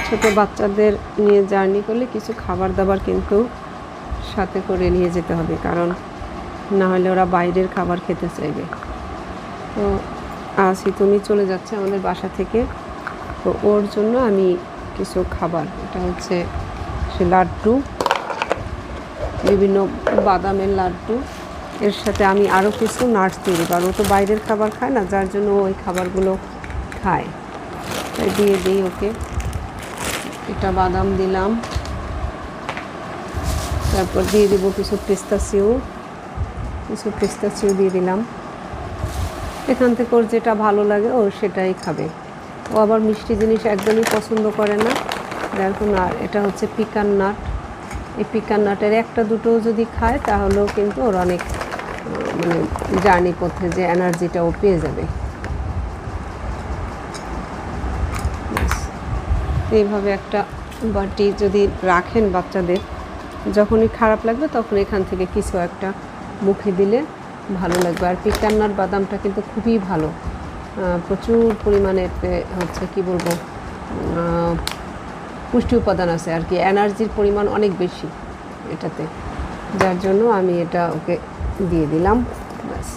ছোট বাচ্চাদের নিয়ে জার্নি করলে কিছু খাবার দাবার কিন্তু সাথে করে নিয়ে যেতে হবে, কারণ না হলে ওরা বাইরের খাবার খেতে চাইবে। তো আজই তুমি চলে যাচ্ছে আমাদের বাসা থেকে, তো ওর জন্য আমি কিছু খাবার, এটা হচ্ছে সে লাড্ডু, বিভিন্ন বাদামের লাড্ডু, এর সাথে আমি আরও কিছু নাটস তৈরি, কারণ ও তো বাইরের খাবার খায় না, যার জন্য ওই খাবারগুলো খায়, তাই দিয়ে দিই ওকে। এটা বাদাম দিলাম, তারপর দিয়ে দেবো কিছু পিস্তাচিও দিয়ে দিলাম। এখান থেকে ওর যেটা ভালো লাগে ও সেটাই খাবে। ও আবার মিষ্টি জিনিস একদমই পছন্দ করে না। দেখুন, আর এটা হচ্ছে পিকান নাট। এই পিকান নাটের একটা দুটো যদি খায় তাহলেও কিন্তু ওর অনেক মানে জার্নি পথে যে এনার্জিটা ও পেয়ে যাবে। এইভাবে একটা বাটি যদি রাখেন বাচ্চাদের, যখনই খারাপ লাগবে তখন এখান থেকে কিছু একটা মুখে দিলে ভালো লাগবে। আর পিকান্নার বাদামটা কিন্তু খুবই ভালো, প্রচুর পরিমাণে হচ্ছে কি বলবো, পুষ্টি উপাদান আছে আর কি, এনার্জির পরিমাণ অনেক বেশি এটাতে, যার জন্য আমি এটা ওকে দিয়ে দিলাম। ব্যাস।